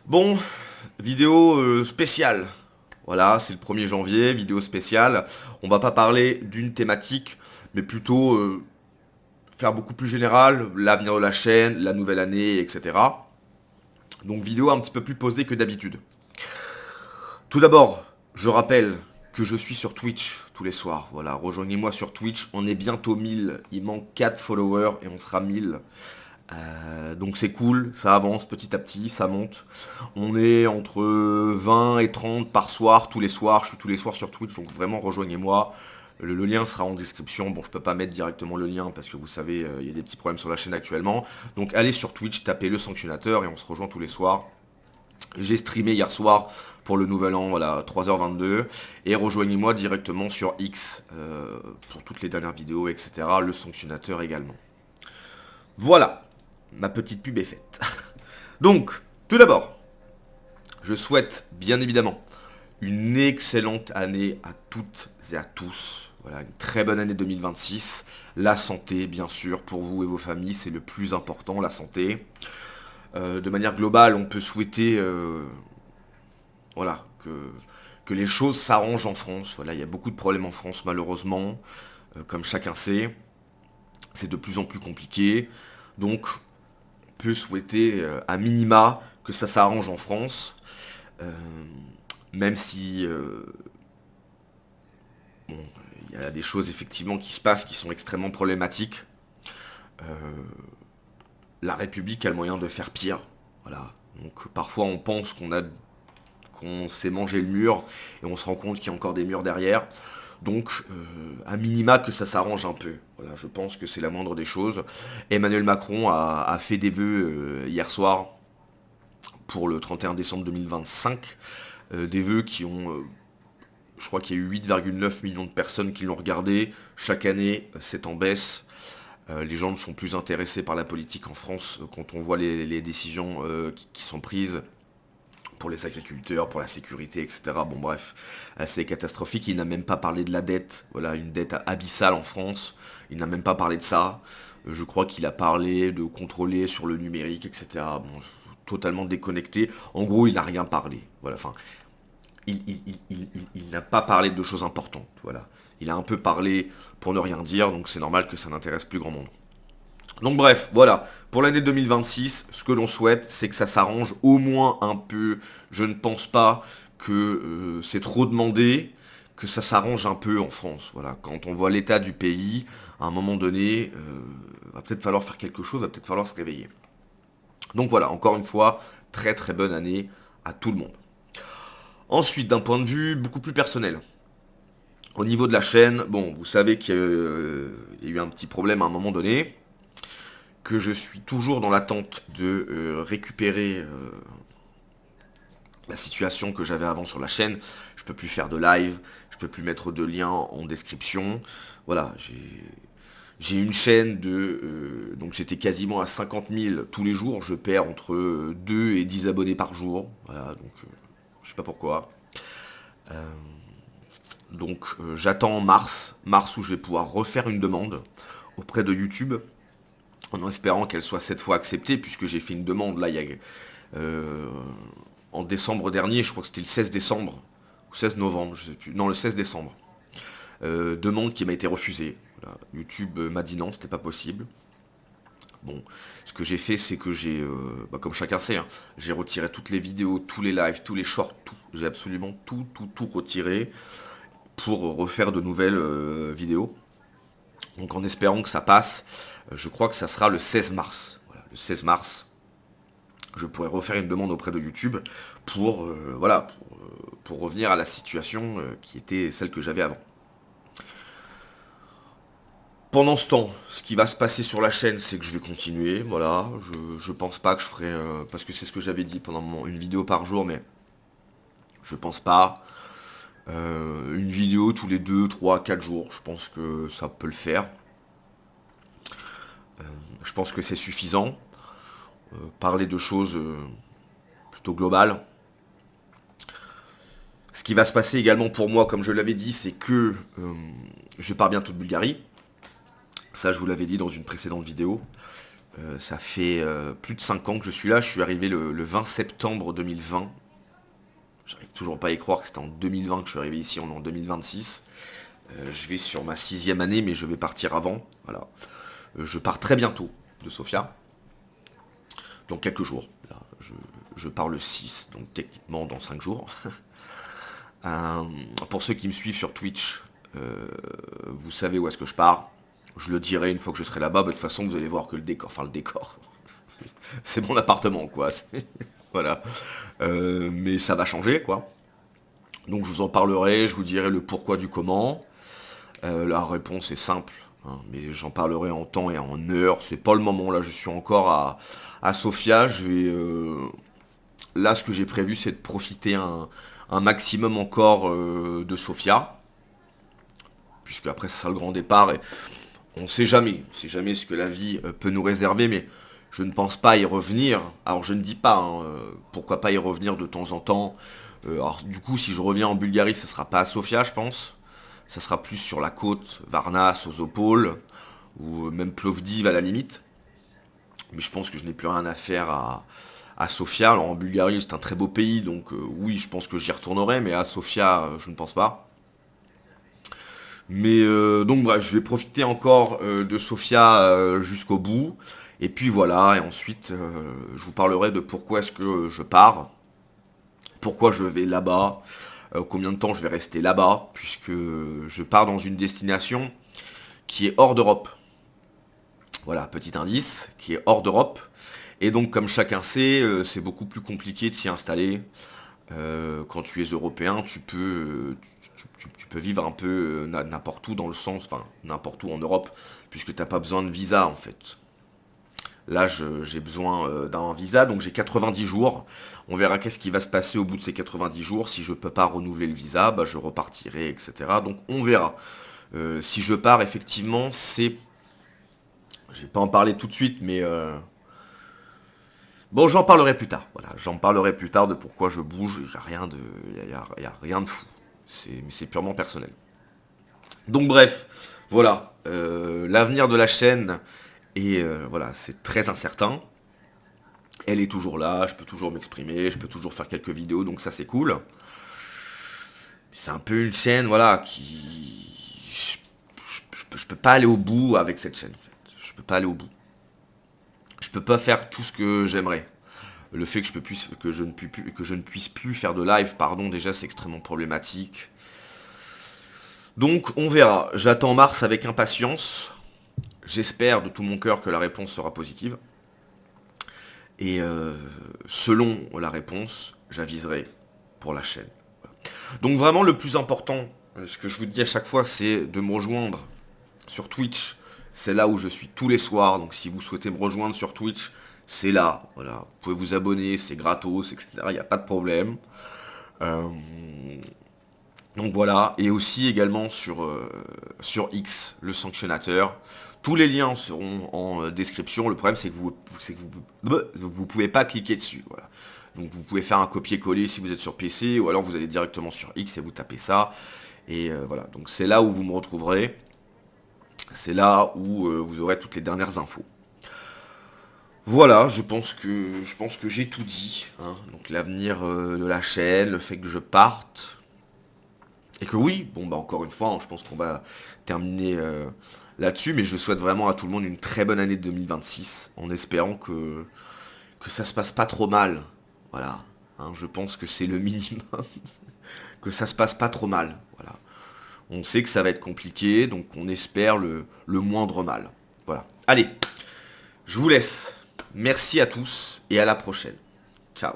Bon, vidéo spéciale. Voilà, c'est le 1er janvier, vidéo spéciale. On va pas parler d'une thématique, mais plutôt faire beaucoup plus général, l'avenir de la chaîne, la nouvelle année, etc. Donc vidéo un petit peu plus posée que d'habitude. Tout d'abord, je rappelle que je suis sur Twitch tous les soirs. Voilà, rejoignez-moi sur Twitch, on est bientôt 1000. Il manque 4 followers et on sera 1000. Donc c'est cool, ça avance petit à petit, ça monte. On est entre 20 et 30 par soir, tous les soirs. Je suis tous les soirs sur Twitch, donc vraiment rejoignez-moi. Le lien sera en description. Bon, je peux pas mettre directement le lien parce que vous savez, il y a des petits problèmes sur la chaîne actuellement. Donc allez sur Twitch, tapez le sanctionnateur et on se rejoint tous les soirs. J'ai streamé hier soir pour le nouvel an, voilà, 3h22. Et rejoignez-moi directement sur X pour toutes les dernières vidéos, etc. Le sanctionnateur également. Voilà, ma petite pub est faite. Donc, tout d'abord, je souhaite bien évidemment une excellente année à toutes et à tous. Voilà, une très bonne année 2026. La santé, bien sûr, pour vous et vos familles, c'est le plus important, la santé. De manière globale, on peut souhaiter voilà, que les choses s'arrangent en France. Voilà, il y a beaucoup de problèmes en France, malheureusement. Comme chacun sait, c'est de plus en plus compliqué. Donc, on peut souhaiter à minima que ça s'arrange en France. Euh, Même si bon, il y a des choses effectivement qui se passent qui sont extrêmement problématiques. Euh, la République a le moyen de faire pire. Voilà. Donc parfois on pense qu'on s'est mangé le mur et on se rend compte qu'il y a encore des murs derrière. Donc à minima que ça s'arrange un peu. Voilà, je pense que c'est la moindre des choses. Emmanuel Macron a fait des vœux hier soir pour le 31 décembre 2025. Des vœux qui ont je crois qu'il y a eu 8,9 millions de personnes qui l'ont regardé. Chaque année, c'est en baisse. Les gens ne sont plus intéressés par la politique en France quand on voit les décisions qui sont prises pour les agriculteurs, pour la sécurité, etc. Bon bref, c'est catastrophique. Il n'a même pas parlé de la dette. Voilà, une dette abyssale en France. Il n'a même pas parlé de ça. Je crois qu'il a parlé de contrôler sur le numérique, etc. Bon, totalement déconnecté. En gros, il n'a rien parlé. Voilà, enfin, il n'a pas parlé de choses importantes. Voilà. Il a un peu parlé pour ne rien dire, donc c'est normal que ça n'intéresse plus grand monde. Donc bref, voilà. Pour l'année 2026, ce que l'on souhaite, c'est que ça s'arrange au moins un peu. Je ne pense pas que c'est trop demandé, que ça s'arrange un peu en France. Voilà. Quand on voit l'état du pays, à un moment donné, va peut-être falloir faire quelque chose, va peut-être falloir se réveiller. Donc voilà, encore une fois, très très bonne année à tout le monde. Ensuite, d'un point de vue beaucoup plus personnel, au niveau de la chaîne, bon, vous savez qu'il y a eu un petit problème à un moment donné, que je suis toujours dans l'attente de récupérer la situation que j'avais avant sur la chaîne. Je peux plus faire de live, je peux plus mettre de lien en description. Voilà, j'ai une chaîne de... donc j'étais quasiment à 50 000 tous les jours. Je perds entre 2 et 10 abonnés par jour. Voilà, donc je sais pas pourquoi. Donc j'attends mars où je vais pouvoir refaire une demande auprès de YouTube, en espérant qu'elle soit cette fois acceptée, puisque j'ai fait une demande là il y a, euh, en décembre dernier, je crois que c'était le 16 décembre, ou 16 novembre, je sais plus, non le 16 décembre. Demande qui m'a été refusée. Voilà. YouTube m'a dit non, c'était pas possible. Bon, ce que j'ai fait, c'est que j'ai, comme chacun sait, hein, j'ai retiré toutes les vidéos, tous les lives, tous les shorts, tout. J'ai absolument tout retiré pour refaire de nouvelles vidéos. Donc en espérant que ça passe, je crois que ça sera le 16 mars. Voilà, le 16 mars, je pourrais refaire une demande auprès de YouTube pour, voilà, pour revenir à la situation qui était celle que j'avais avant. Pendant ce temps, ce qui va se passer sur la chaîne, c'est que je vais continuer, voilà. Je pense pas que je ferai, parce que c'est ce que j'avais dit pendant une vidéo par jour, mais je pense pas. Une vidéo tous les 2, 3, 4 jours, je pense que ça peut le faire. Je pense que c'est suffisant. Parler de choses plutôt globales. Ce qui va se passer également pour moi, comme je l'avais dit, c'est que je pars bientôt de Bulgarie. Ça, je vous l'avais dit dans une précédente vidéo. Ça fait plus de 5 ans que je suis là. Je suis arrivé le 20 septembre 2020. J'arrive toujours pas à y croire que c'était en 2020 que je suis arrivé ici, on est en 2026. Je vais sur ma 6e année, mais je vais partir avant. Voilà. Je pars très bientôt de Sofia. Dans quelques jours. Là, je pars le 6, donc techniquement dans 5 jours. Pour ceux qui me suivent sur Twitch, vous savez où est-ce que je pars. Je le dirai une fois que je serai là-bas. De toute façon, vous allez voir que le décor, c'est mon appartement, quoi. Voilà. Mais ça va changer, quoi. Donc je vous en parlerai, je vous dirai le pourquoi du comment. La réponse est simple, hein, mais j'en parlerai en temps et en heure. C'est pas le moment, là, je suis encore à Sofia. Là, ce que j'ai prévu, c'est de profiter un maximum encore de Sofia. Puisque après, ça sera le grand départ. Et on sait jamais ce que la vie peut nous réserver, mais je ne pense pas y revenir. Alors je ne dis pas, hein, pourquoi pas y revenir de temps en temps. Alors du coup, si je reviens en Bulgarie, ça sera pas à Sofia, je pense. Ça sera plus sur la côte, Varna, Sozopol, ou même Plovdiv à la limite. Mais je pense que je n'ai plus rien à faire à Sofia. Alors en Bulgarie, c'est un très beau pays, donc oui, je pense que j'y retournerai, mais à Sofia, je ne pense pas. Mais donc bref, je vais profiter encore de Sofia jusqu'au bout. Et puis voilà, et ensuite je vous parlerai de pourquoi est-ce que je pars, pourquoi je vais là-bas, combien de temps je vais rester là-bas, puisque je pars dans une destination qui est hors d'Europe. Voilà, petit indice, qui est hors d'Europe. Et donc comme chacun sait, c'est beaucoup plus compliqué de s'y installer. Quand tu es européen, tu peux vivre un peu n'importe où dans le sens, enfin n'importe où en Europe, puisque tu n'as pas besoin de visa en fait. Là, j'ai besoin d'un visa, donc j'ai 90 jours. On verra qu'est-ce qui va se passer au bout de ces 90 jours. Si je ne peux pas renouveler le visa, bah, je repartirai, etc. Donc on verra. Si je pars, effectivement, c'est... Je vais pas en parler tout de suite, mais... Bon, j'en parlerai plus tard. Voilà, j'en parlerai plus tard de pourquoi je bouge. Il n'y a rien de... y a rien de fou. C'est purement personnel. Donc bref, voilà. L'avenir de la chaîne... Et voilà, c'est très incertain. Elle est toujours là, je peux toujours m'exprimer, je peux toujours faire quelques vidéos, donc ça c'est cool. C'est un peu une chaîne, voilà, qui... Je peux pas aller au bout avec cette chaîne, en fait. Je peux pas aller au bout. Je peux pas faire tout ce que j'aimerais. Le fait que que je ne puisse plus faire de live, pardon, déjà c'est extrêmement problématique. Donc on verra. J'attends mars avec impatience. J'espère de tout mon cœur que la réponse sera positive. Et selon la réponse, j'aviserai pour la chaîne. Voilà. Donc vraiment le plus important, ce que je vous dis à chaque fois, c'est de me rejoindre sur Twitch. C'est là où je suis tous les soirs. Donc si vous souhaitez me rejoindre sur Twitch, c'est là. Voilà. Vous pouvez vous abonner, c'est gratos, etc. Il n'y a pas de problème. Euh, donc voilà. Et aussi également sur X, le sanctionnateur. Tous les liens seront en description. Le problème, c'est que vous pouvez pas cliquer dessus. Voilà. Donc vous pouvez faire un copier-coller si vous êtes sur PC, ou alors vous allez directement sur X et vous tapez ça. Et voilà. Donc c'est là où vous me retrouverez. C'est là où vous aurez toutes les dernières infos. Voilà, je pense que j'ai tout dit, hein. Donc l'avenir de la chaîne, le fait que je parte. Et que oui, bon bah encore une fois, hein, je pense qu'on va terminer là-dessus, mais je souhaite vraiment à tout le monde une très bonne année 2026, en espérant que ça se passe pas trop mal. Voilà. Hein, je pense que c'est le minimum. Que ça se passe pas trop mal. Voilà. On sait que ça va être compliqué, donc on espère le moindre mal. Voilà. Allez, je vous laisse. Merci à tous et à la prochaine. Ciao.